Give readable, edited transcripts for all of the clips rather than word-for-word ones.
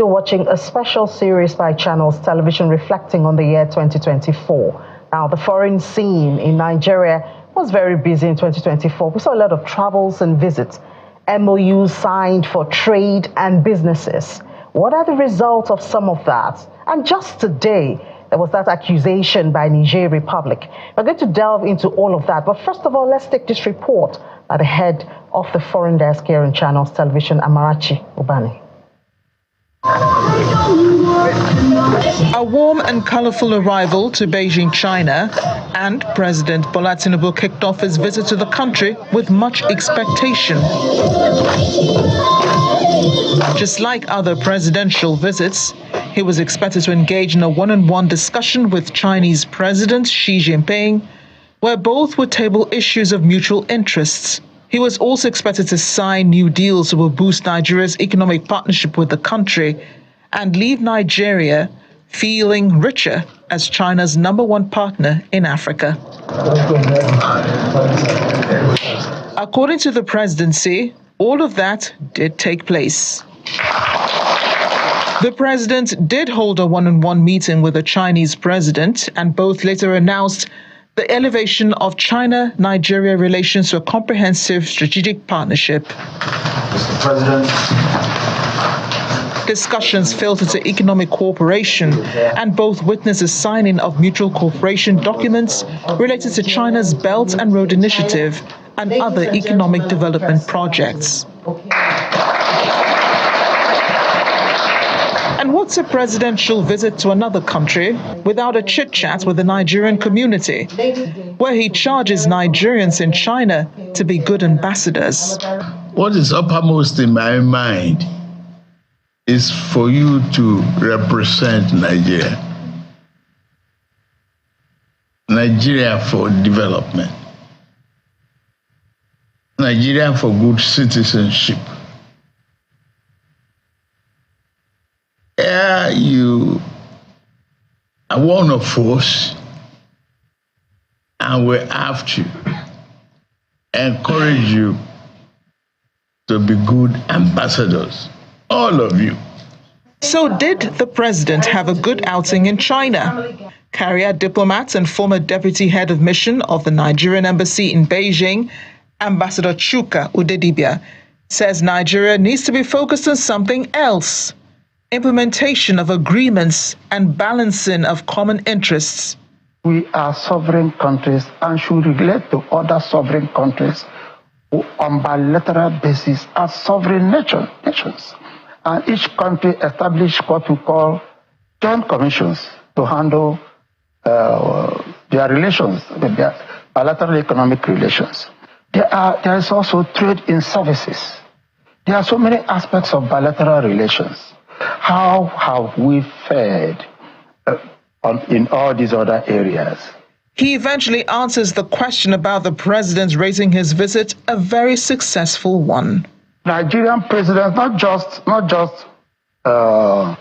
still watching a special series by Channels Television reflecting on the year 2024. Now, the foreign scene in Nigeria was very busy in 2024. We saw a lot of travels and visits, MOUs signed for trade and businesses. What are the results of some of that? And just today, there was that accusation by Niger Republic. We're going to delve into all of that. But first of all, let's take this report by the head of the foreign desk here in Channels Television, Amarachi Ubani. A warm and colorful arrival to Beijing, China, and President Bola Tinubu kicked off his visit to the country with much expectation. Just like other presidential visits, he was expected to engage in a one-on-one discussion with Chinese President Xi Jinping, where both would table issues of mutual interests. He was also expected to sign new deals that will boost Nigeria's economic partnership with the country and leave Nigeria feeling richer as China's #1 partner in Africa. According to the presidency, all of that did take place. The president did hold a one-on-one meeting with the Chinese president, and both later announced the elevation of China-Nigeria relations to a comprehensive strategic partnership. Mr. President. Discussions filtered to economic cooperation, and both witnessed the signing of mutual cooperation documents related to China's Belt and Road Initiative and other economic development projects. And what's a presidential visit to another country without a chit-chat with the Nigerian community, where he charges Nigerians in China to be good ambassadors? What is uppermost in my mind is for you to represent Nigeria. Nigeria for development. Nigeria for good citizenship. You are one of us, and we have to encourage you to be good ambassadors, all of you. So did the president have a good outing in China? Career diplomat and former deputy head of mission of the Nigerian embassy in Beijing, Ambassador Chuka Udedibia, says Nigeria needs to be focused on something else: implementation of agreements and balancing of common interests. We are sovereign countries and should relate to other sovereign countries on bilateral basis as sovereign nations. And each country established what we call joint commissions to handle their relations, their bilateral economic relations. There is also trade in services. There are so many aspects of bilateral relations. How have we fared in all these other areas? He eventually answers the question about the president raising his visit a very successful one. Nigerian president, not just Bola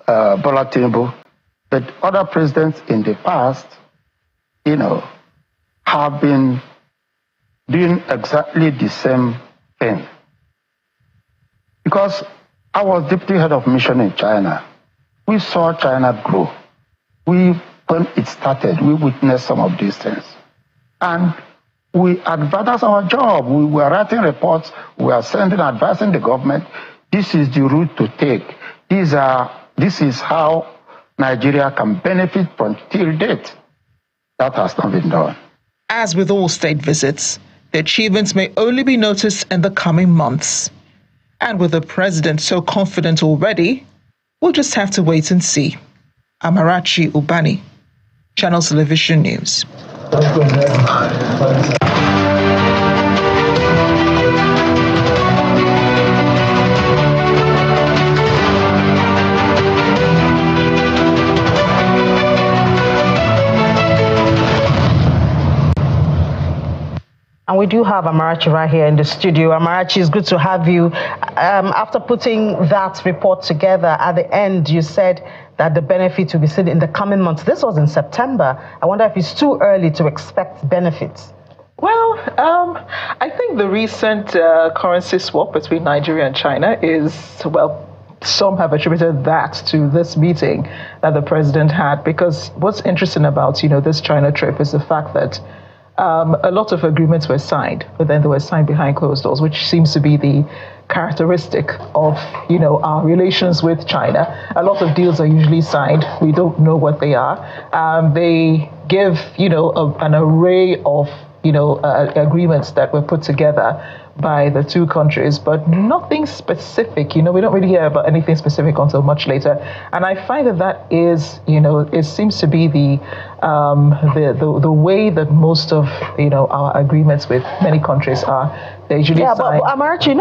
Tinubu, but other presidents in the past, have been doing exactly the same thing. Because I was deputy head of mission in China. We saw China grow. When it started, we witnessed some of these things. And we advertised our job. We were writing reports. We were advising the government. This is the route to take. This is how Nigeria can benefit from till date. That has not been done. As with all state visits, the achievements may only be noticed in the coming months. And with the president so confident already, we'll just have to wait and see. Amarachi Ubani, Channels Television News. And we do have Amarachi right here in the studio. Amarachi, it's good to have you. After putting that report together, at the end, you said that the benefits will be seen in the coming months. This was in September. I wonder if it's too early to expect benefits. Well, I think the recent currency swap between Nigeria and China is, some have attributed that to this meeting that the president had, because what's interesting about, this China trip is the fact that a lot of agreements were signed, but then they were signed behind closed doors, which seems to be the characteristic of, our relations with China. A lot of deals are usually signed. We don't know what they are. They give, an array of, agreements that were put together by the two countries, but nothing specific. We don't really hear about anything specific until much later. And I find that is, it seems to be the way that most of, our agreements with many countries are. They usually but sign.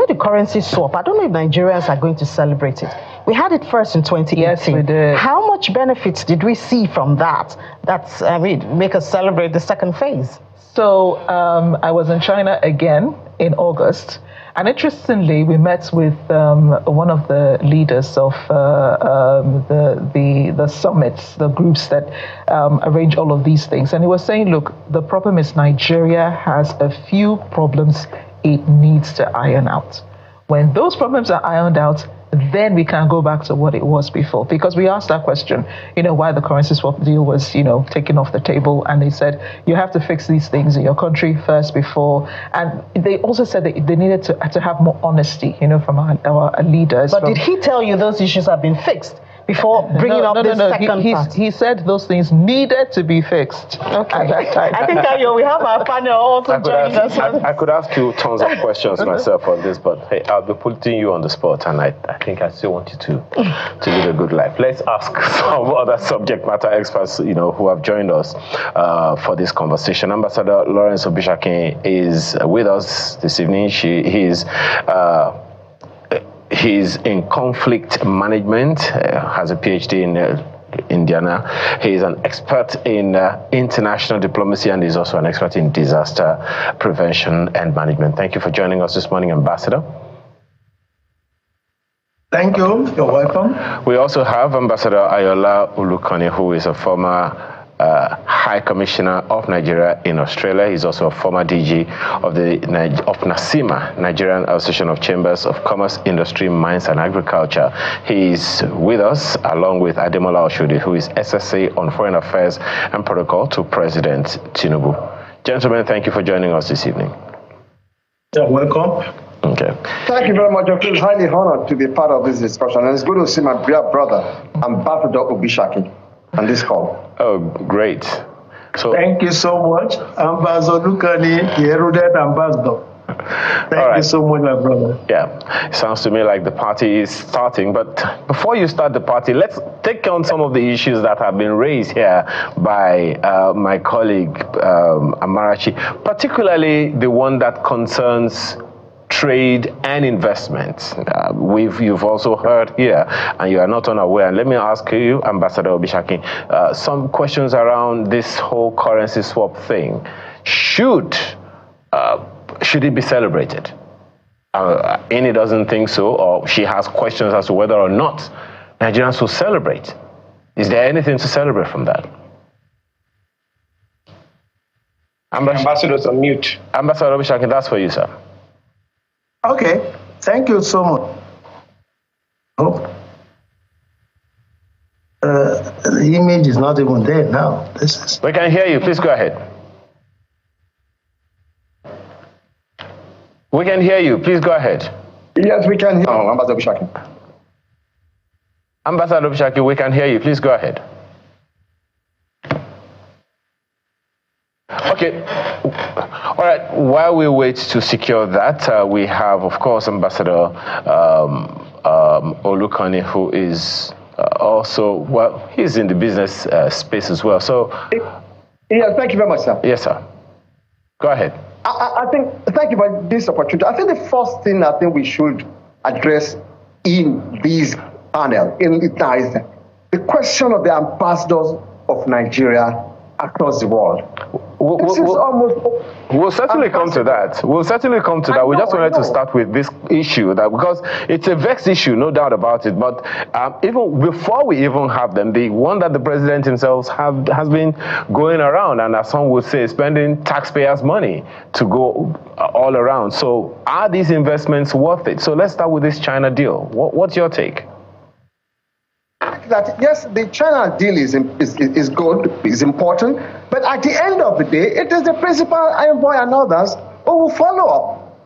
the currency swap. I don't know if Nigerians are going to celebrate it. We had it first in 2018. Yes, we did. How much benefits did we see from that? That's, make us celebrate the second phase. So I was in China again in August, and interestingly, we met with one of the leaders of the summits, the groups that arrange all of these things, and he was saying, look, the problem is Nigeria has a few problems it needs to iron out. When those problems are ironed out, then we can go back to what it was before. Because we asked that question, why the currency swap deal was, taken off the table. And they said, you have to fix these things in your country first before. And they also said that they needed to have more honesty, from our leaders. But did he tell you those issues have been fixed before bringing up this second part? He said those things needed to be fixed. Okay. At that time. I think we have our panel also joining us. I could ask you tons of questions myself on this, but hey, I'll be putting you on the spot, and I think I still want you to live a good life. Let's ask some other subject matter experts, who have joined us for this conversation. Ambassador Lawrence Obishakin is with us this evening. He's in conflict management, has a PhD in Indiana. He is an expert in international diplomacy, and he's also an expert in disaster prevention and management. Thank you for joining us this morning, Ambassador. Thank you. You're welcome. We also have Ambassador Ayola Olukone, who is a former High Commissioner of Nigeria in Australia. He's also a former DG of NACIMA, Nigerian Association of Chambers of Commerce, Industry, Mines and Agriculture. He's with us along with Ademola Oshodi, who is SSA on Foreign Affairs and Protocol to President Tinubu. Gentlemen, thank you for joining us this evening. You're welcome. Okay. Thank you very much. I feel highly honored to be part of this discussion, and it's good to see my dear brother, Ambassador Obishakin, on this call. Oh, great. So thank you so much, Ambassador Lukani, the erudite ambassador. Thank you so much, my brother. Yeah, it sounds to me like the party is starting. But before you start the party, let's take on some of the issues that have been raised here by my colleague Amarachi, particularly the one that concerns trade and investment. You've also heard here, and you are not unaware. And let me ask you, Ambassador Obishakin, some questions around this whole currency swap thing. Should it be celebrated? Amy doesn't think so, or she has questions as to whether or not Nigerians will celebrate. Is there anything to celebrate from that? Ambassador's on mute. Ambassador Obishakin, that's for you, sir. Okay, thank you so much. The image is not even there now. We can hear you. Please go ahead. We can hear you. Please go ahead. Yes, we can hear you, Ambassador Obishakin. Ambassador Obishakin, we can hear you. Please go ahead. Okay. All right. While we wait to secure that, we have, of course, Ambassador Olukone, who is also, well, he's in the business space as well. So, yes, thank you very much, sir. Yes, sir. Go ahead. I think, thank you for this opportunity. I think the first thing I think we should address in this panel is the question of the ambassadors of Nigeria across the world. We'll certainly come to that. We just wanted to start with this issue, that because it's a vexed issue, no doubt about it. But even before we even have them, the one that the president himself has been going around, and as some would say, spending taxpayers' money to go all around. So are these investments worth it? So let's start with this China deal. What's your take? that, yes, the China deal is good, is important, but at the end of the day, it is the principal envoy and others who will follow up.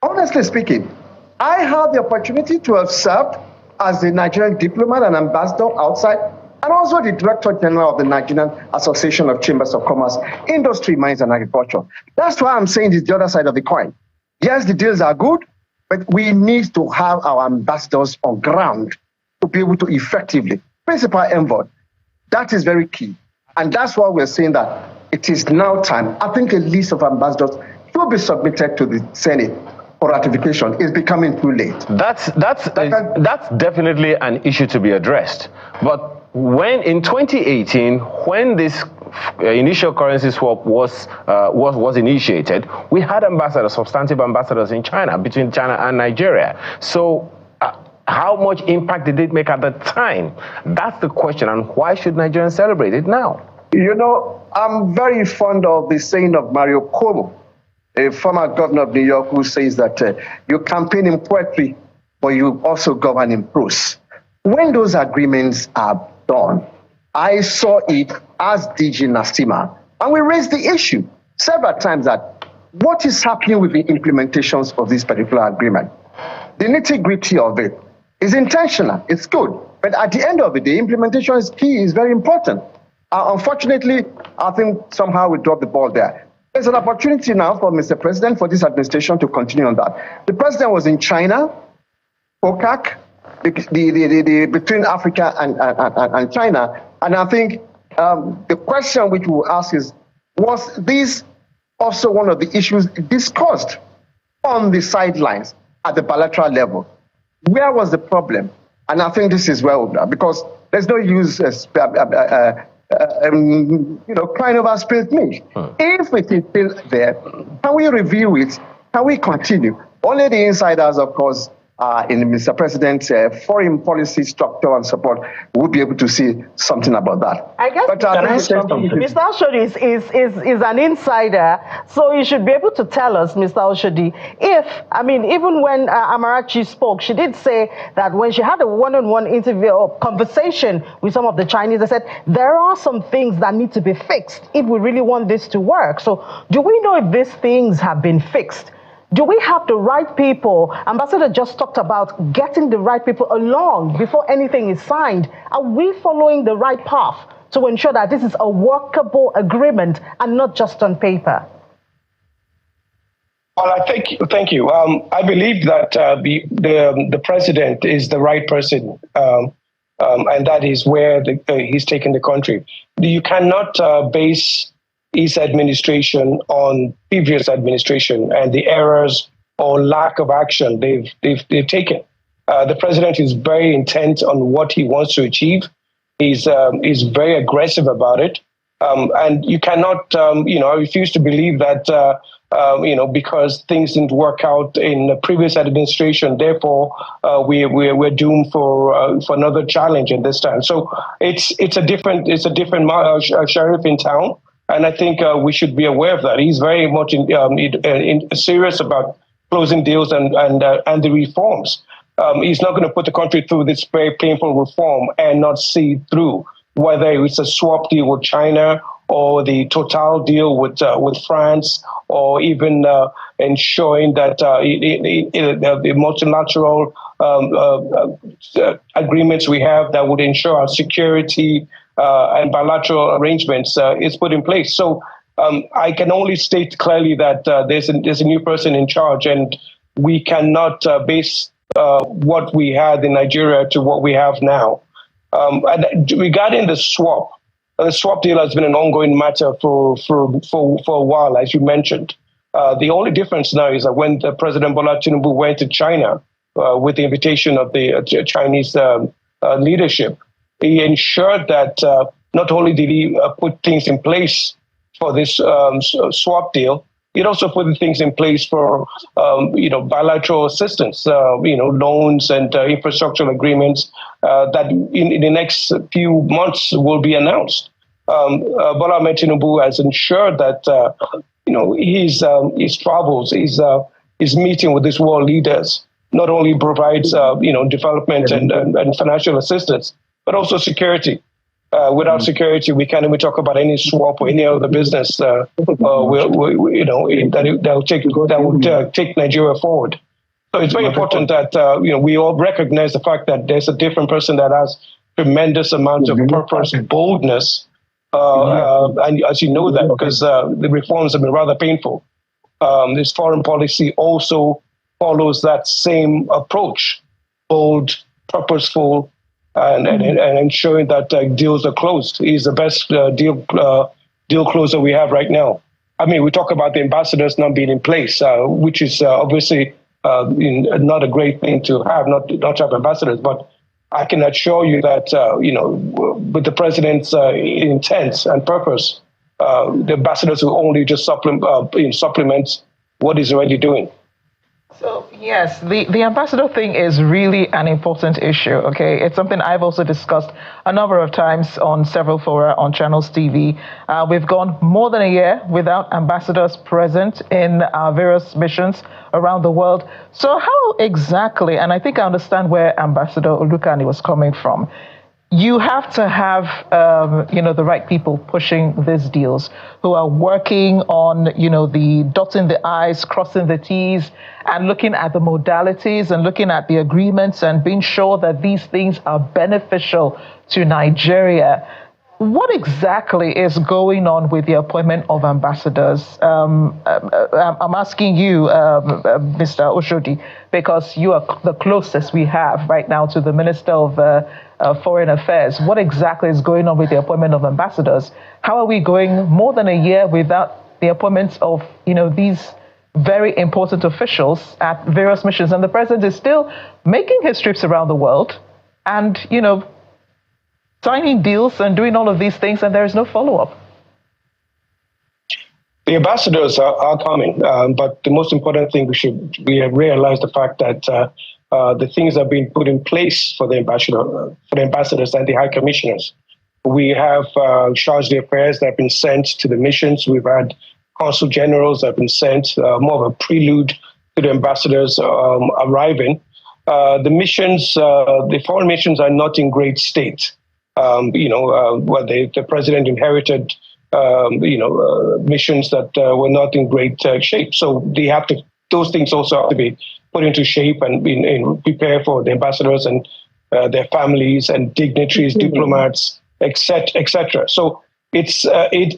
Honestly speaking, I had the opportunity to have served as the Nigerian diplomat and ambassador outside, and also the Director General of the Nigerian Association of Chambers of Commerce, Industry, Mines and Agriculture. That's why I'm saying it's the other side of the coin. Yes, the deals are good, but we need to have our ambassadors on ground to be able to effectively, principal envoy, that is very key. And that's why we're saying that it is now time. I think a list of ambassadors should be submitted to the Senate for ratification. It's becoming too late. That's definitely an issue to be addressed. But when in 2018, when this initial currency swap was initiated, we had ambassadors, substantive ambassadors in China, between China and Nigeria. So how much impact did it make at the time? That's the question. And why should Nigerians celebrate it now? You know, I'm very fond of the saying of Mario Cuomo, a former governor of New York, who says that you campaign in poetry, but you also govern in prose. When those agreements are done, I saw it as DG Nastima, and we raised the issue several times that what is happening with the implementations of this particular agreement? The nitty-gritty of it is intentional, it's good, but at the end of the day, implementation is key, is very important. Unfortunately, I think somehow we dropped the ball there. There's an opportunity now for Mr. President, for this administration to continue on that. The president was in China, POCAC, between Africa and China, and I think the question which we'll ask is, was this also one of the issues discussed on the sidelines at the bilateral level? Where was the problem? And I think this is well done, because there's no use crying over spilled milk. If it is still there, can we review it? Can we continue? Only the insiders, of course, in Mr. President's foreign policy structure and support will be able to see something about that. I guess Mr. Oshodi is an insider, so you should be able to tell us, Mr. Oshodi, even when Amarachi spoke, she did say that when she had a one-on-one interview or conversation with some of the Chinese, they said there are some things that need to be fixed if we really want this to work. So do we know if these things have been fixed? Do we have the right people? Ambassador just talked about getting the right people along before anything is signed. Are we following the right path to ensure that this is a workable agreement and not just on paper? Well, thank you. I believe that the president is the right person, and that is where he's taking the country. You cannot base his administration on previous administration and the errors or lack of action they've taken. The president is very intent on what he wants to achieve. He's very aggressive about it, and you cannot, I refuse to believe that because things didn't work out in the previous administration, therefore we're doomed for another challenge in this time. So it's a different sheriff in town. And I think we should be aware of that. He's very much serious about closing deals and the reforms. He's not going to put the country through this very painful reform and not see through, whether it's a swap deal with China or the Total deal with France, or even ensuring that the multilateral agreements we have that would ensure our security and bilateral arrangements is put in place. So I can only state clearly that there's a new person in charge, and we cannot base what we had in Nigeria to what we have now. And regarding the swap deal has been an ongoing matter for a while, as you mentioned. The only difference now is that when President Bola Tinubu went to China with the invitation of the Chinese leadership, he ensured that not only did he put things in place for this swap deal, it also put the things in place for bilateral assistance, loans and infrastructural agreements that in the next few months will be announced. Bola Tinubu has ensured that his travels, his meeting with these world leaders, not only provides development and financial assistance, but also security. Without security, we can't even talk about any swap or any other business. That will take Nigeria forward. So it's very important that we all recognize the fact that there's a different person that has tremendous amount of purpose, boldness, and as you know that because the reforms have been rather painful. This foreign policy also follows that same approach: bold, purposeful, and ensuring that deals are closed. He's the best deal closer we have right now. I mean, we talk about the ambassadors not being in place, which is obviously not a great thing to have, not to have ambassadors. But I can assure you that with the president's intent and purpose, the ambassadors will only just supplement what he's already doing. So, yes, the ambassador thing is really an important issue, okay? It's something I've also discussed a number of times on several fora on Channels TV. We've gone more than a year without ambassadors present in our various missions around the world. So how exactly, and I think I understand where Ambassador Olukani was coming from, you have to have, the right people pushing these deals who are working on, the dotting the I's, crossing the T's, and looking at the modalities and looking at the agreements and being sure that these things are beneficial to Nigeria. What exactly is going on with the appointment of ambassadors? I'm asking you, Mr. Oshodi, because you are the closest we have right now to the Minister of Foreign Affairs. What exactly is going on with the appointment of ambassadors? How are we going more than a year without the appointments of, these very important officials at various missions? And the president is still making his trips around the world and, signing deals and doing all of these things, and there is no follow-up. The ambassadors are coming, but the most important thing we have realized the fact that the things are being put in place for the ambassadors and the high commissioners. We have charge d'affaires that have been sent to the missions. We've had consul generals that have been sent, more of a prelude to the ambassadors arriving. The missions, the foreign missions, are not in great state. The president inherited, missions that were not in great shape. So those things also have to be put into shape and prepare for the ambassadors and their families and dignitaries, diplomats, etc. So it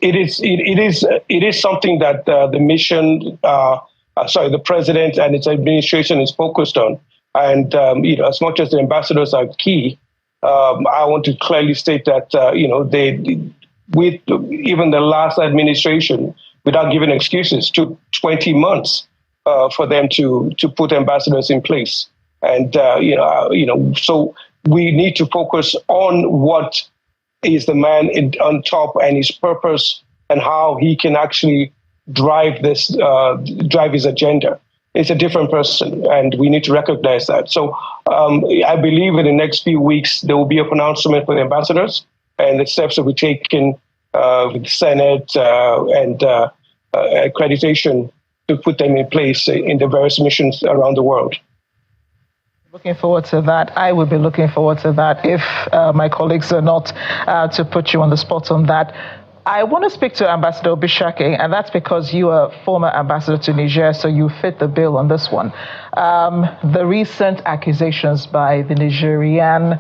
is something that the mission, the president and its administration is focused on. And as much as the ambassadors are key, I want to clearly state that, with even the last administration, without giving excuses, took 20 months for them to put ambassadors in place. And, so we need to focus on what is the man on top and his purpose and how he can actually drive his agenda. It's a different person, and we need to recognize that. So I believe in the next few weeks, there will be a pronouncement for the ambassadors, and the steps will be taken with the Senate and accreditation to put them in place in the various missions around the world. Looking forward to that. I will be looking forward to that if my colleagues are not to put you on the spot on that. I want to speak to Ambassador Bishake, and that's because you are former ambassador to Niger, so you fit the bill on this one. The recent accusations by the Nigerian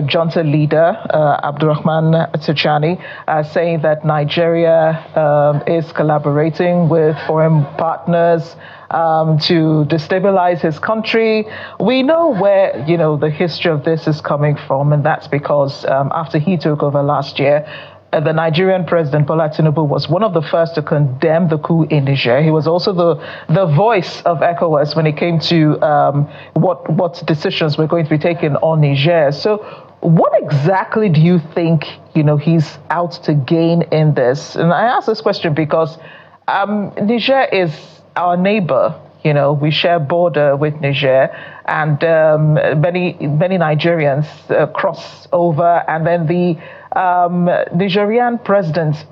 junta leader, Abdurrahman Tijani, saying that Nigeria is collaborating with foreign partners to destabilize his country. We know where, the history of this is coming from, and that's because after he took over last year, the Nigerian president, Bola Tinubu, was one of the first to condemn the coup in Niger. He was also the voice of ECOWAS when it came to what decisions were going to be taken on Niger. So what exactly do you think, he's out to gain in this? And I ask this question because Niger is our neighbor. We share border with Niger, and many Nigerians cross over, and then the Nigerian president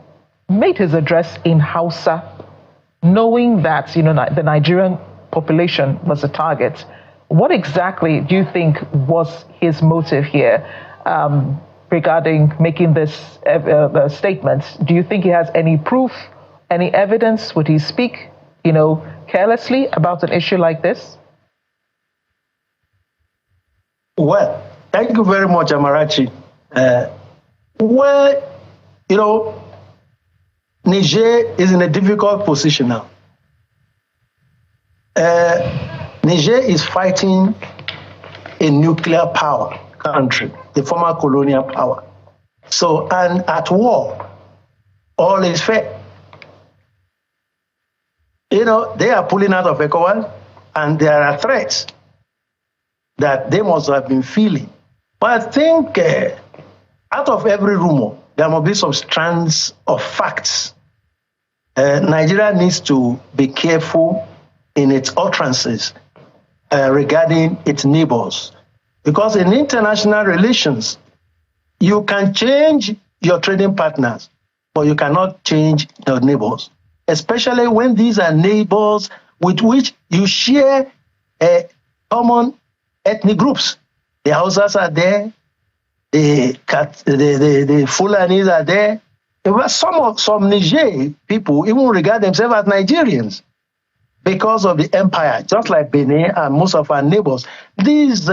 made his address in Hausa, knowing that the Nigerian population was a target. What exactly do you think was his motive here? regarding making this statement? Do you think he has any proof, any evidence? Would he speak, carelessly about an issue like this? Well, thank you very much, Amarachi. Niger is in a difficult position now. Niger is fighting a nuclear power country, the former colonial power. So, and at war, all is fair. They are pulling out of ECOWAS, and there are threats that they must have been feeling. But I think out of every rumor, there must be some strands of facts. Nigeria needs to be careful in its utterances regarding its neighbors. Because in international relations, you can change your trading partners, but you cannot change your neighbors, especially when these are neighbors with which you share common ethnic groups. The Hausas are there, the Fulanis are there. Some Niger people even regard themselves as Nigerians because of the empire, just like Benin and most of our neighbors. These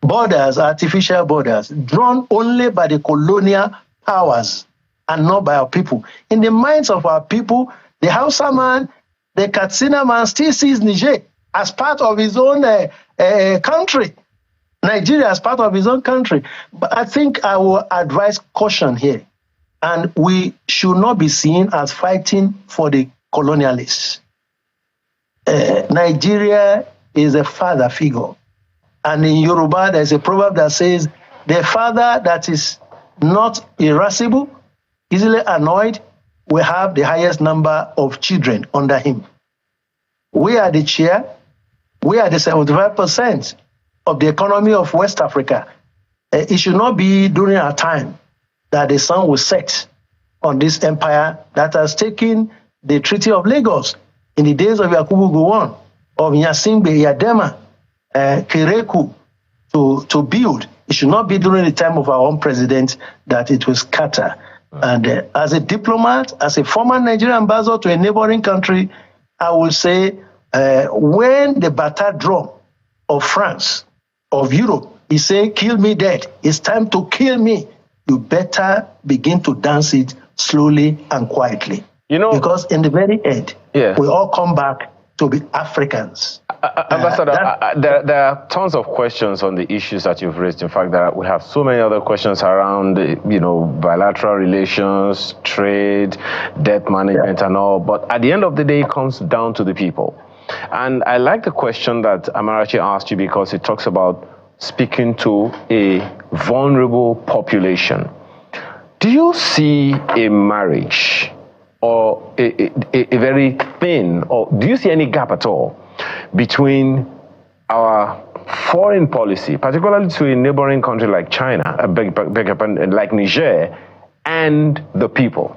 borders, artificial borders, drawn only by the colonial powers and not by our people. In the minds of our people, the Hausa man, the Katsina man still sees Niger as part of his own country. Nigeria as part of his own country. But I think I will advise caution here. And we should not be seen as fighting for the colonialists. Nigeria is a father figure. And in Yoruba, there's a proverb that says, the father that is not irascible, easily annoyed, will have the highest number of children under him. We are the chair. We are the 75% of the economy of West Africa. It should not be during our time that the sun will set on this empire that has taken the Treaty of Lagos in the days of Yakubu Gowon, of Nyasimbe, Yadema, Kereku to build. It should not be during the time of our own president that it will scatter. And as a diplomat, as a former Nigerian ambassador to a neighboring country, I will say when the battle drum of France, of Europe, is saying, kill me dead, it's time to kill me, you better begin to dance it slowly and quietly. Because in the very end, we all come back to be Africans. Ambassador, there are tons of questions on the issues that you've raised. In fact, we have so many other questions around, bilateral relations, trade, debt management and all. But at the end of the day, it comes down to the people. And I like the question that Amarachi asked you because it talks about speaking to a vulnerable population. Do you see a marriage or a very thin, or do you see any gap at all between our foreign policy, particularly to a neighboring country like China, like Niger, and the people?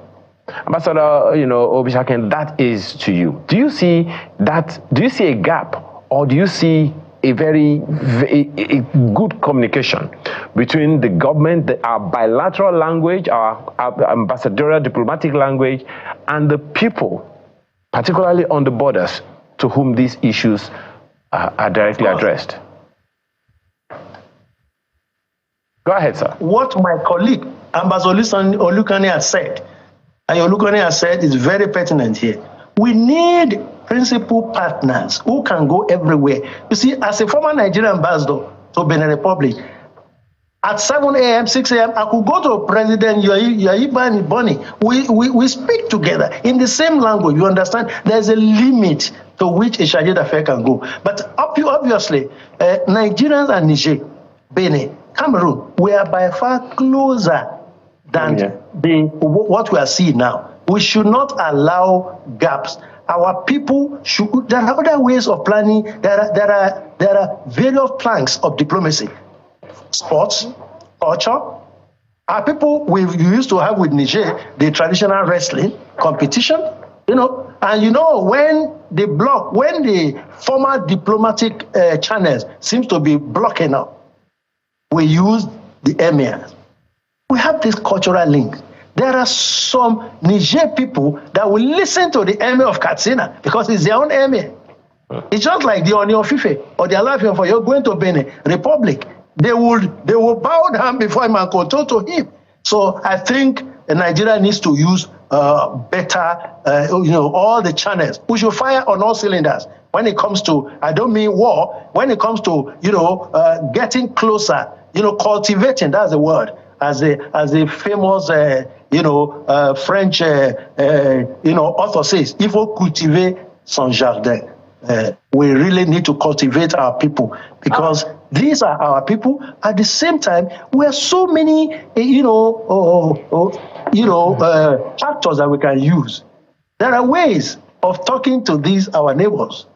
Ambassador, Obishaken, that is to you. Do you see that? Do you see a gap, or do you see a very good communication between the government, our bilateral language, our ambassadorial diplomatic language, and the people, particularly on the borders, to whom these issues are directly addressed? Go ahead, sir. What my colleague, Ambassador Olukane, has said, and Olukane has said, is very pertinent here. We need principal partners who can go everywhere. You see, as a former Nigerian ambassador to Benin Republic, at 7 a.m., 6 a.m., I could go to President Yayiba Boni. We speak together in the same language. You understand? There's a limit to which a chargé d'affaires can go. But obviously, Nigerians and Niger, Benin, Cameroon, we are by far closer than what we are seeing now. We should not allow gaps. Our people should. There are other ways of planning. There are various planks of diplomacy. Sports, culture. Our people we used to have with Niger the traditional wrestling competition. And when the former diplomatic channels seems to be blocking up, we use the emirs. We have this cultural link. There are some Niger people that will listen to the emir of Katsina because it's their own emir. It's just like the Oni of Ife or the Alaafin for you're going to Benin Republic. They will bow down before him and kowtow to him. So I think Nigeria needs to use better, all the channels. We should fire on all cylinders when it comes to, I don't mean war, when it comes to, getting closer, cultivating, that's the word, as the famous, French, author says, il faut cultiver son jardin. We really need to cultivate our people because these are our people. At the same time, we have so many, factors that we can use. There are ways of talking to these our neighbors,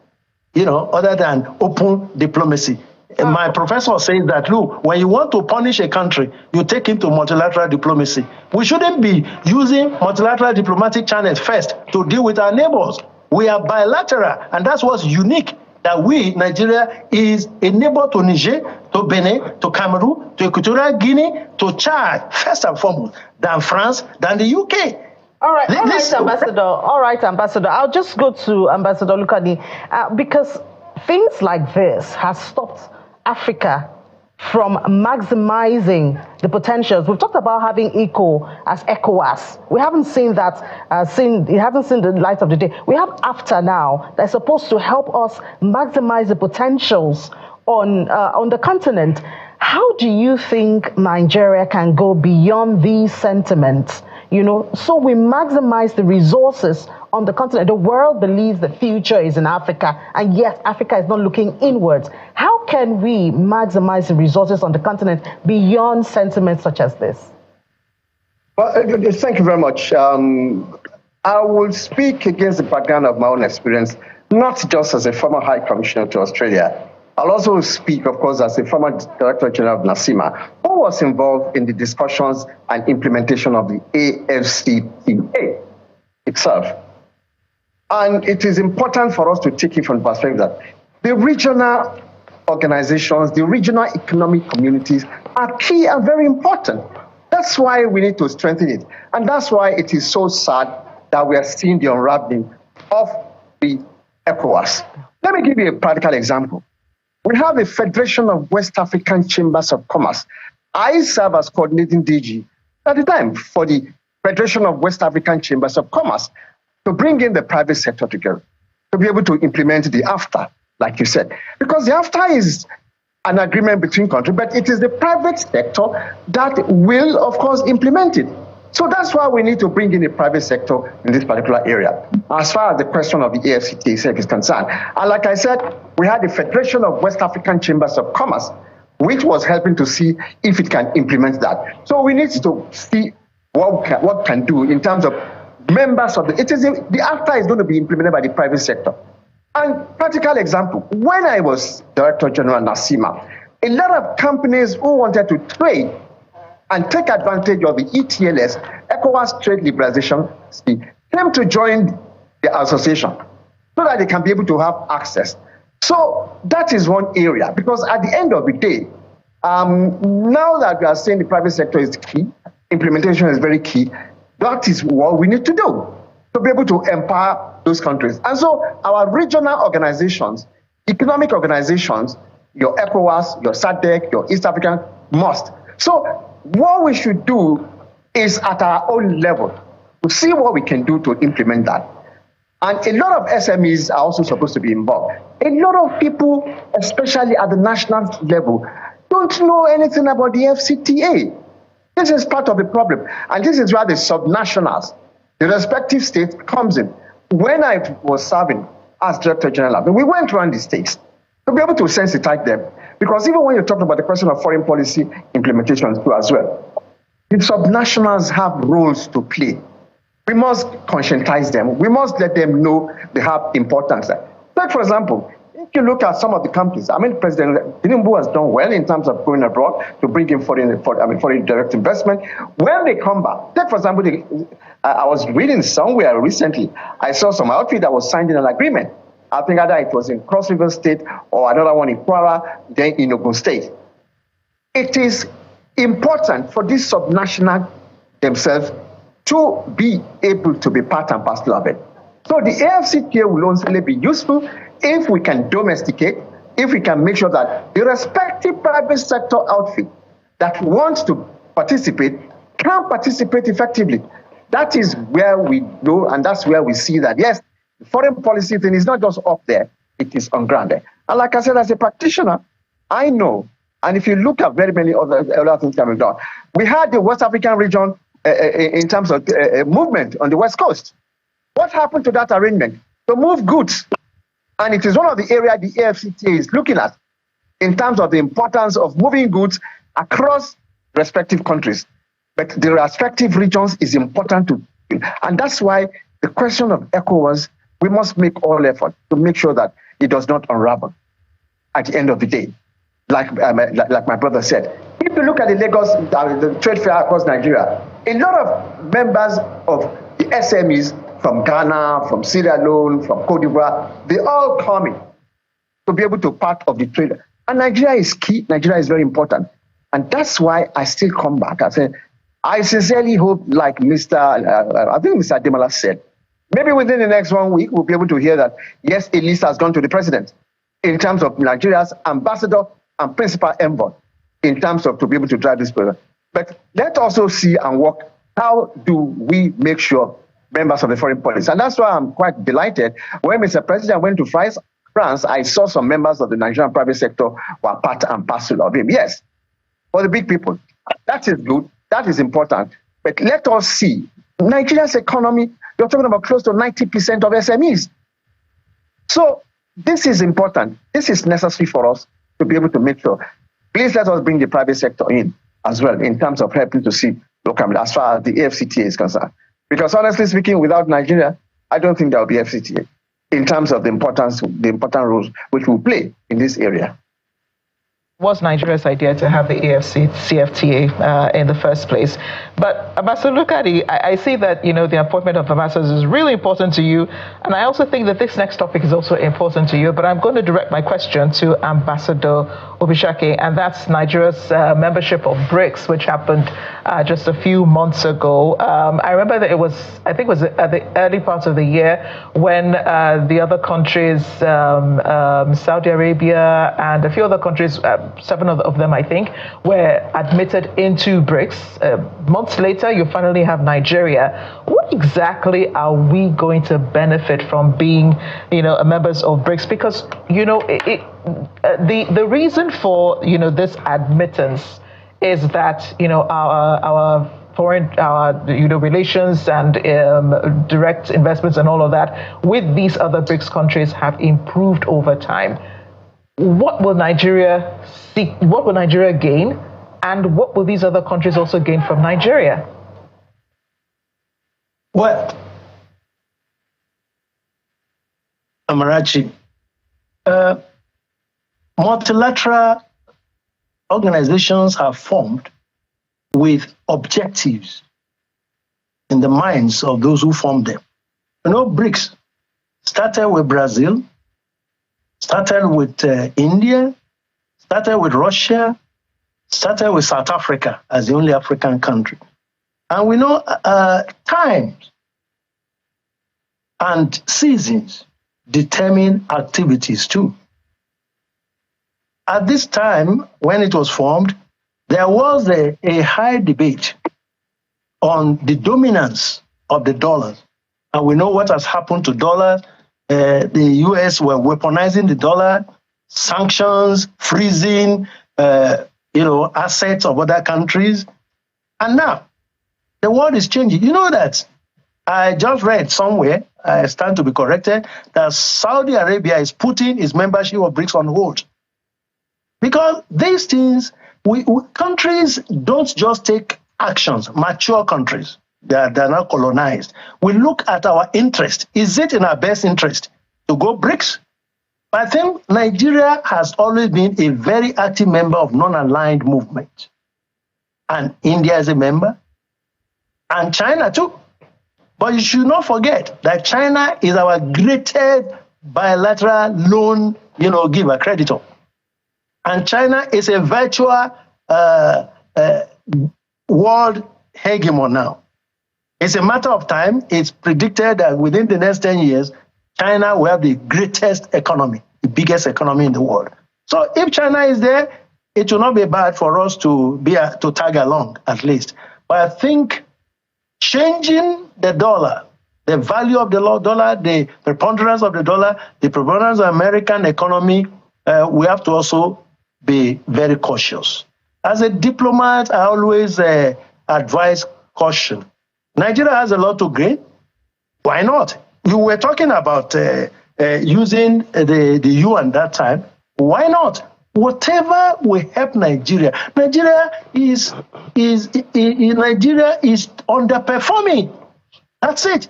other than open diplomacy. And my professor says that, look, when you want to punish a country, you take him to multilateral diplomacy. We shouldn't be using multilateral diplomatic channels first to deal with our neighbors. We are bilateral, and that's what's unique, that we, Nigeria, is a neighbor to Niger, to Benin, to Cameroon, to Equatorial Guinea, to Chad, first and foremost, than France, than the UK. All right, Ambassador. All right, Ambassador. I'll just go to Ambassador Lukani, because things like this has stopped Africa from maximizing the potentials. We've talked about having ECO as ECOWAS. We haven't seen that, it hasn't seen the light of the day. We have AFTA now that's supposed to help us maximize the potentials on the continent. How do you think Nigeria can go beyond these sentiments, so we maximize the resources on the continent? The world believes the future is in Africa, and yet Africa is not looking inwards. How can we maximize the resources on the continent beyond sentiments such as this? Well, thank you very much. I will speak against the background of my own experience, not just as a former High Commissioner to Australia. I'll also speak, of course, as a former Director General of NACIMA, who was involved in the discussions and implementation of the AFCTA itself. And it is important for us to take it from the perspective that the regional organizations, the regional economic communities are key and very important. That's why we need to strengthen it. And that's why it is so sad that we are seeing the unraveling of the ECOWAS. Let me give you a practical example. We have a Federation of West African Chambers of Commerce. I serve as coordinating DG at the time for the Federation of West African Chambers of Commerce to bring in the private sector together, to be able to implement the AFTA, like you said. Because the AFTA is an agreement between countries, but it is the private sector that will, of course, implement it. So that's why we need to bring in the private sector in this particular area. As far as the question of the AFCTA itself is concerned, and like I said, we had the Federation of West African Chambers of Commerce, which was helping to see if it can implement that. So we need to see what can do in terms of members of the AFTA is going to be implemented by the private sector. And practical example, when I was Director General NACIMA, a lot of companies who wanted to trade and take advantage of the ETLS, ECOWAS Trade Liberalization Scheme, came to join the association so that they can be able to have access. So that is one area, because at the end of the day, now that we are saying the private sector is key, implementation is very key, that is what we need to do to be able to empower those countries. And so our regional organizations, economic organizations, your ECOWAS, your SADC, your East African must. So what we should do is at our own level to see what we can do to implement that. And a lot of SMEs are also supposed to be involved. A lot of people, especially at the national level, don't know anything about the FCTA. This is part of the problem. And this is where the subnationals, the respective states, comes in. When I was serving as Director General, we went around the states to be able to sensitize them. Because even when you're talking about the question of foreign policy implementation too as well, the subnationals have roles to play. We must conscientize them. We must let them know they have importance. Like, for example, if you look at some of the countries, President Tinubu has done well in terms of going abroad to bring in foreign direct investment. When they come back, take, for example, I was reading somewhere recently, I saw some outfit that was signed in an agreement. I think either it was in Cross River State or another one in Kwara, then in Ogun State. it is important for these subnational themselves to be able to be part and parcel of it. So the AFCTA will only be useful if we can domesticate, if we can make sure that the respective private sector outfit that wants to participate can participate effectively. That is where we go, and that's where we see that, yes, the foreign policy thing is not just up there, it is on ground there. And like I said, as a practitioner, I know, and if you look at very many other things that we've done, we had the West African region in terms of movement on the West Coast. What happened to that arrangement? To move goods. And it is one of the areas the AFCTA is looking at in terms of the importance of moving goods across respective countries. But the respective regions is important to, and that's why the question of ECOWAS, we must make all effort to make sure that it does not unravel at the end of the day. Like my brother said, if you look at the Lagos, the trade fair across Nigeria, a lot of members of the SMEs from Ghana, from Sierra Leone, from Cote d'Ivoire, they all coming to be able to part of the trade. And Nigeria is key. Nigeria is very important. And that's why I still come back. I say, I sincerely hope, like I think Mr. Ademola said, maybe within the next 1 week, we'll be able to hear that, yes, a list has gone to the president in terms of Nigeria's ambassador and principal envoy in terms of to be able to drive this program. But let's also see and work, how do we make sure members of the foreign policy? And that's why I'm quite delighted when Mr. President went to France, I saw some members of the Nigerian private sector were part and parcel of him. Yes, for the big people, that is good. That is important. But let us see. Nigeria's economy, you're talking about close to 90% of SMEs. So this is important. This is necessary for us to be able to make sure. Please let us bring the private sector in as well in terms of helping to see locally as far as the AFCTA is concerned. Because honestly speaking, without Nigeria, I don't think there will be FCTA in terms of the important roles which will play in this area. Was Nigeria's idea to have the CFTA in the first place. But Ambassador Lukadi, I see that, the appointment of ambassadors is really important to you. And I also think that this next topic is also important to you. But I'm going to direct my question to Ambassador Obishake, and that's Nigeria's membership of BRICS, which happened just a few months ago. I remember that it was at the early part of the year when the other countries, Saudi Arabia and a few other countries, 7 of them, I think, were admitted into BRICS. Months later, you finally have Nigeria. What exactly are we going to benefit from being, members of BRICS? Because, the reason for, this admittance is that, our foreign relations and direct investments and all of that with these other BRICS countries have improved over time. What will Nigeria seek? What will Nigeria gain? And what will these other countries also gain from Nigeria? Well, Amarachi, multilateral organizations have formed with objectives in the minds of those who formed them. BRICS started with Brazil, started with India, started with Russia, started with South Africa as the only African country. And we know times and seasons determine activities too. At this time, when it was formed, there was a high debate on the dominance of the dollar. And we know what has happened to dollars. The US were weaponizing the dollar, sanctions, freezing, assets of other countries. And now, the world is changing. You know that I just read somewhere, I stand to be corrected, that Saudi Arabia is putting its membership of BRICS on hold. Because these things, countries don't just take actions, mature countries, they're not colonized. We look at our interest. Is it in our best interest to go BRICS? I think Nigeria has always been a very active member of non-aligned movement. And India is a member, and China too. But you should not forget that China is our greatest bilateral loan, giver, creditor. And China is a virtual world hegemon now. It's a matter of time. It's predicted that within the next 10 years, China will have the greatest economy, the biggest economy in the world. So if China is there, it will not be bad for us to tag along, at least. But I think changing the dollar, the value of the dollar, the preponderance of the dollar, the preponderance of the American economy, we have to also be very cautious. As a diplomat, I always advise caution. Nigeria has a lot to gain. Why not? You were talking about using the yuan that time. Why not? Whatever will help Nigeria. Nigeria is underperforming. That's it.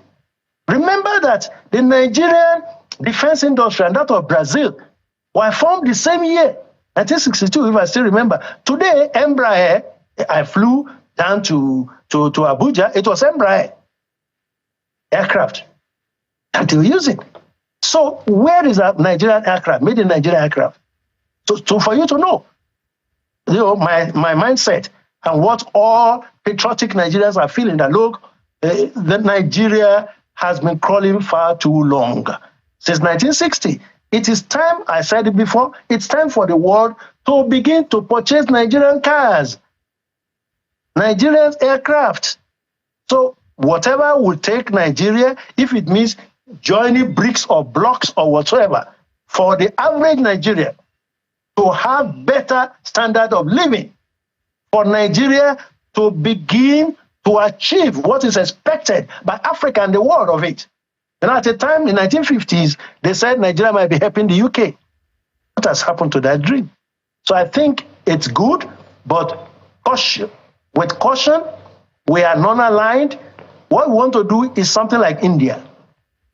Remember that the Nigerian defense industry and that of Brazil were formed the same year, 1962, if I still remember. Today, Embraer, I flew down to Abuja, it was Embraer aircraft that they were using. So where is that Nigerian aircraft, made in Nigerian aircraft? So for you to know, my mindset and what all patriotic Nigerians are feeling, that look, that Nigeria has been crawling far too long. Since 1960, it is time, I said it before, it's time for the world to begin to purchase Nigerian cars, Nigerian aircraft. So whatever will take Nigeria, if it means joining BRICS or blocks or whatsoever, for the average Nigerian to have better standard of living, for Nigeria to begin to achieve what is expected by Africa and the world of it. At the time, in the 1950s, they said Nigeria might be helping the UK. What has happened to that dream? So I think it's good, but caution. With caution, we are non-aligned. What we want to do is something like India.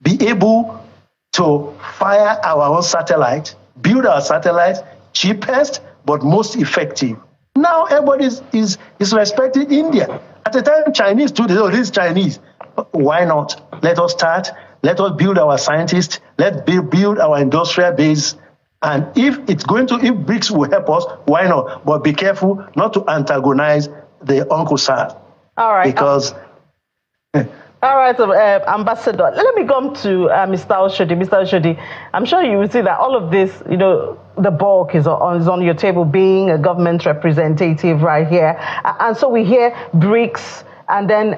Be able to fire our own satellite, build our satellites, cheapest but most effective. Now everybody is respecting India. At the time, Chinese too, they know this is Chinese. Why not? Let us start. Let us build our scientists. Let's build our industrial base. And if BRICS will help us, why not? But be careful not to antagonize the Uncle Sam. All right. Because... All right, Ambassador, let me come to Mr. Oshodi. Mr. Oshodi, I'm sure you will see that all of this, the bulk is on your table, being a government representative right here. And so we hear BRICS and then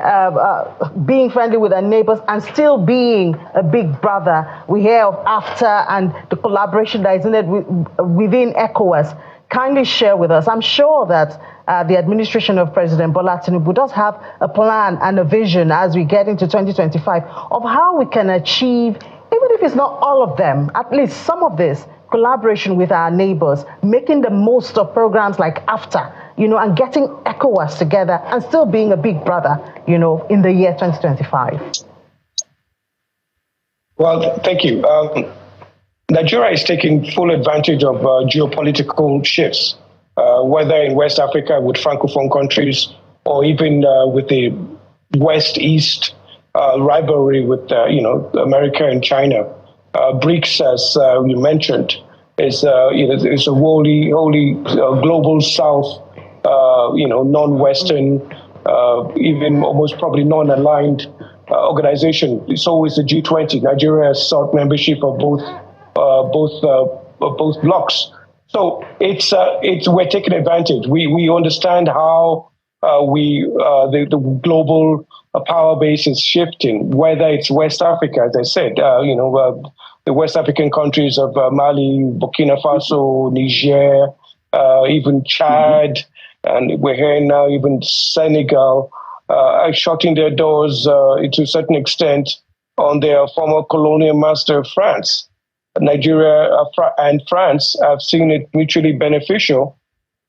being friendly with our neighbors and still being a big brother. We hear of AFTA and the collaboration that is in it within ECOWAS. Kindly share with us. I'm sure that the administration of President Bola Tinubu does have a plan and a vision as we get into 2025 of how we can achieve, even if it's not all of them, at least some of this collaboration with our neighbors, making the most of programs like AFTA, and getting ECOWAS together and still being a big brother, in the year 2025. Well, thank you. Nigeria is taking full advantage of geopolitical shifts, whether in West Africa with Francophone countries or even with the West-East rivalry with, America and China. BRICS, as you mentioned, is a wholly global South, non-Western, even almost probably non-aligned organization. So is the G20. Nigeria has sought membership of both blocks. So we're taking advantage. We understand how the global power base is shifting, whether it's West Africa, as I said, the West African countries of Mali, Burkina Faso, Niger, even Chad, and we're hearing now even Senegal are shutting their doors to a certain extent on their former colonial master, France. Nigeria and France have seen it mutually beneficial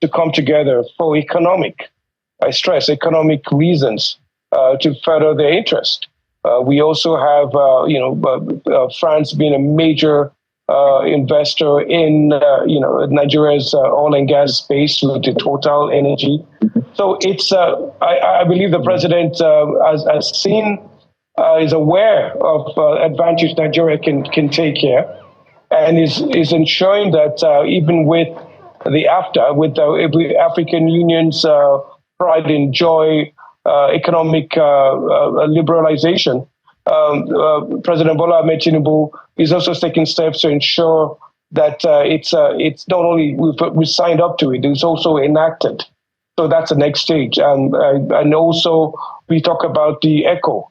to come together for economic reasons to further their interest. We also have, France being a major investor in, Nigeria's oil and gas space with the Total Energy. So it's, I believe the president has seen, is aware of advantage Nigeria can take here, and is ensuring that even with the AFTA with the African Union's pride and joy, economic liberalization. President Bola Ahmed Tinubu is also taking steps to ensure that it's not only we signed up to it, it's also enacted. So that's the next stage. And also we talk about the ECHO,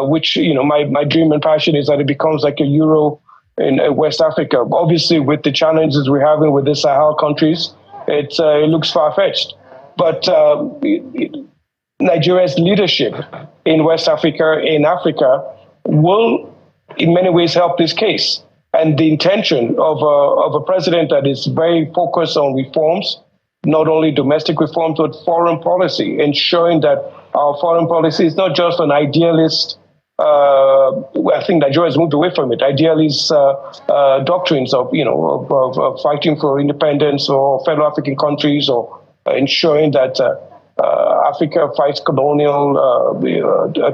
which, my dream and passion is that it becomes like a Euro in West Africa. Obviously, with the challenges we're having with the Sahel countries, it looks far-fetched. But Nigeria's leadership in West Africa, in Africa, will in many ways help this case. And the intention of a president that is very focused on reforms, not only domestic reforms, but foreign policy, ensuring that our foreign policy is not just an idealist. I think Nigeria has moved away from it. Idealist doctrines of fighting for independence or fellow African countries, or ensuring that Africa fights colonial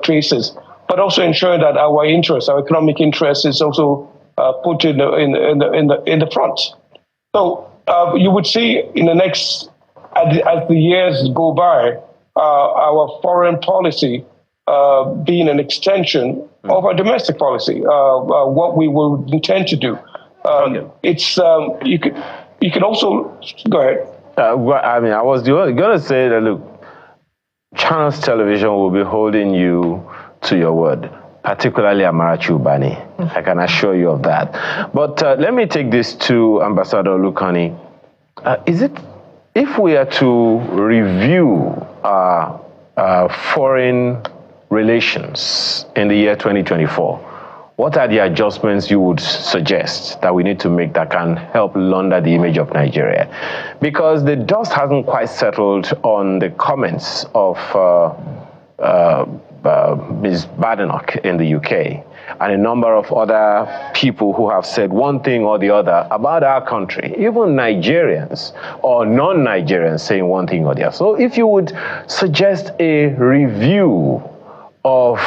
traces, but also ensuring that our interests, our economic interests, is also put in the front. So you would see in the next, as the years go by, our foreign policy being an extension of our domestic policy, what we will intend to do. It's you can also go ahead. I was going to say that, look, Channels Television will be holding you to your word, particularly Amarachi Ubani. I can assure you of that. But let me take this to Ambassador Lukani. If we are to review our foreign relations in the year 2024, what are the adjustments you would suggest that we need to make that can help launder the image of Nigeria? Because the dust hasn't quite settled on the comments of Ms. Badenoch in the UK and a number of other people who have said one thing or the other about our country, even Nigerians or non-Nigerians saying one thing or the other. So if you would suggest a review of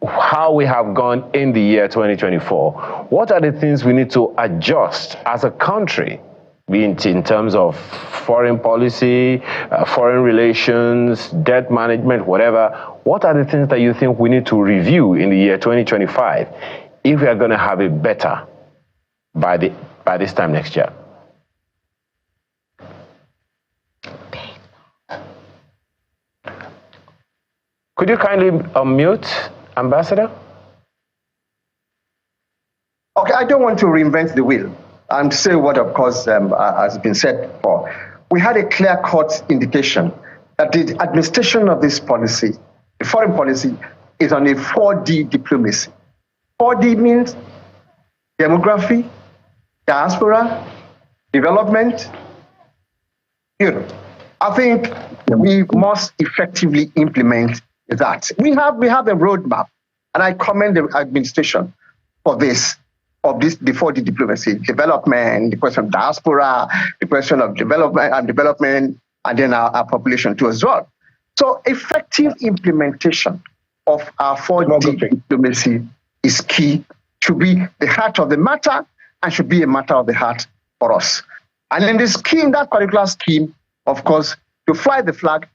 how we have gone in the year 2024, what are the things we need to adjust as a country, be it in terms of foreign policy, foreign relations, debt management, whatever? What are the things that you think we need to review in the year 2025 if we are going to have it better by this time next year? Could you kindly unmute, Ambassador? Okay, I don't want to reinvent the wheel and say what, of course, has been said before. We had a clear-cut indication that the administration of this policy, the foreign policy, is on a 4D diplomacy. 4D means demography, diaspora, development. I think we must effectively implement that. We have a roadmap, and I commend the administration for this. Of this, the 4D diplomacy, development, the question of diaspora, the question of development, and then our population too as well. So effective implementation of our 4D diplomacy is key, to be the heart of the matter, and should be a matter of the heart for us. And in this scheme, that particular scheme, of course, to fly the flag,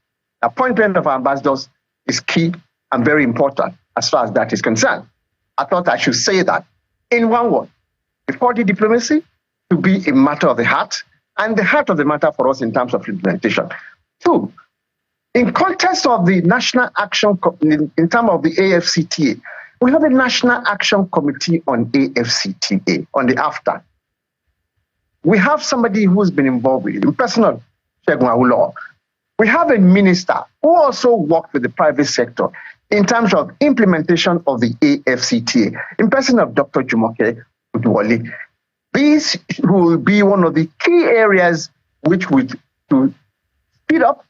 appointment of ambassadors is key and very important as far as that is concerned. I thought I should say that. In one word, the 4D diplomacy to be a matter of the heart, and the heart of the matter for us in terms of implementation. Two, in context of the National Action, in terms of the AFCTA, we have a National Action Committee on AFCTA, on the AFTA. We have somebody who's been involved with it, in person of Segun Awolowo. We have a minister who also worked with the private sector in terms of implementation of the AFCTA, in person of Dr. Jumoke Uduwole. These will be one of the key areas which would to speed up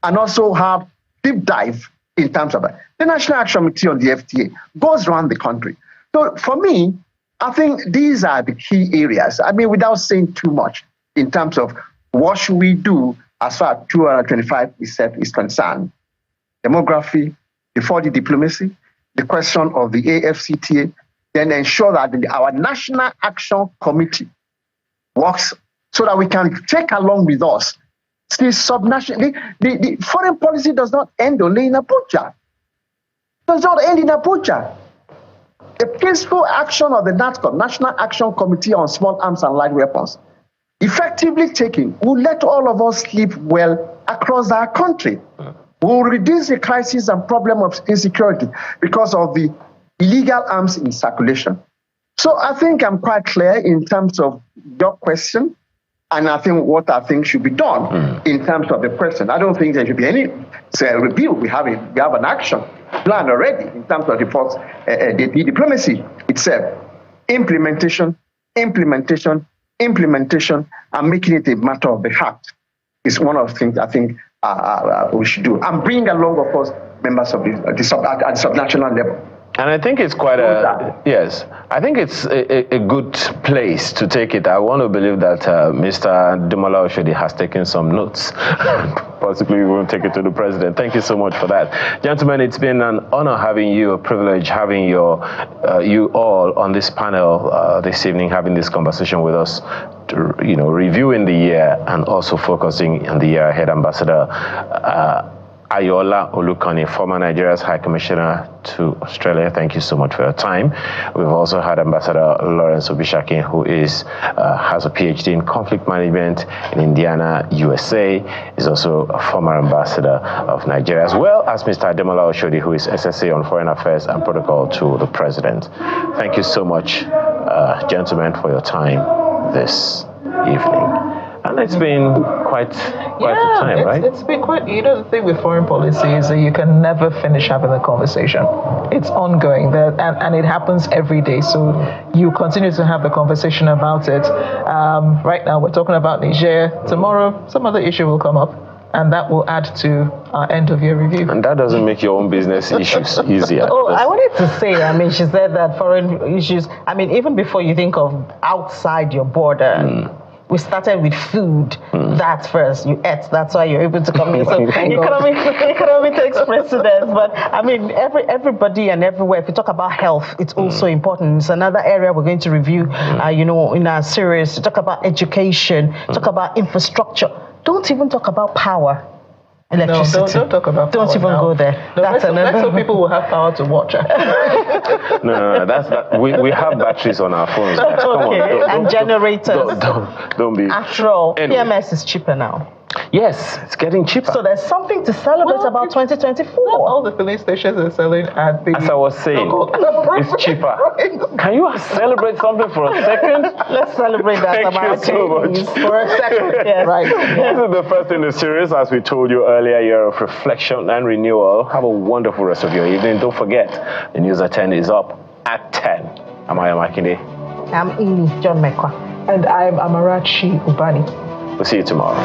and also have deep dive in terms of it. The National Action Committee on the FTA goes around the country. So for me, I think these are the key areas. I mean, without saying too much in terms of what should we do as far as 225 is concerned. Demography, the 4D diplomacy, the question of the AFCTA, then ensure that our National Action Committee works so that we can take along with us the subnational. The foreign policy does not end only in Abuja. Does not end in Abuja. A peaceful action of the NATCOM, National Action Committee on Small Arms and Light Weapons, effectively taken, will let all of us sleep well across our country. Will reduce the crisis and problem of insecurity because of the illegal arms in circulation. So I think I'm quite clear in terms of your question, and I think what I think should be done in terms of the question. I don't think there should be any review. We have an action plan already in terms of the diplomacy itself. Implementation, and making it a matter of the heart is one of the things I think we should do. And bring along, of course, members of at the subnational level. And I think it's quite yes, I think it's a good place to take it. I want to believe that Mr. Demola Oshodi has taken some notes. Possibly we won't take it to the president. Thank you so much for that. Gentlemen, it's been an honor having you, a privilege having you all on this panel this evening, having this conversation with us, reviewing the year and also focusing on the year ahead. Ambassador Ayola Olukoni, former Nigeria's High Commissioner to Australia, thank you so much for your time. We've also had Ambassador Lawrence Obishaki, who has a PhD in conflict management in Indiana, USA. He's also a former ambassador of Nigeria, as well as Mr. Ademola Oshodi, who is SSA on Foreign Affairs and Protocol to the President. Thank you so much, gentlemen, for your time this evening. And it's been quite a time, right? It's been quite, the thing with foreign policy is that you can never finish having a conversation. It's ongoing, and it happens every day. So you continue to have the conversation about it. Right now, we're talking about Niger. Tomorrow, some other issue will come up, and that will add to our end-of-year review. And that doesn't make your own business issues easier. I wanted to say, she said that foreign issues, even before you think of outside your border, we started with food. That's first. You ate. That's why you're able to come in. So economy takes precedence. But everybody and everywhere. If you talk about health, it's also important. It's another area we're going to review. In our series, to talk about education, talk about infrastructure. Don't even talk about power. Electricity. No, don't talk about power. Don't even go there. That's so people will have power to watch. No. That's not. We have batteries on our phones. Guys. Come on, and generators. Don't be. After all, PMS is cheaper now. Yes, it's getting cheaper. So there's something to celebrate about 2024. All the filling stations are selling at the... As I was saying, it's cheaper. Can you celebrate something for a second? Let's celebrate that. Thank you so much. For a second, yes. Right. This is the first in the series, as we told you earlier, year of reflection and renewal. Have a wonderful rest of your evening. Don't forget, the news at 10 is up at 10. I'm Aya Makinde. I'm Ini John Mekwa. And I'm Amarachi Ubani. We'll see you tomorrow.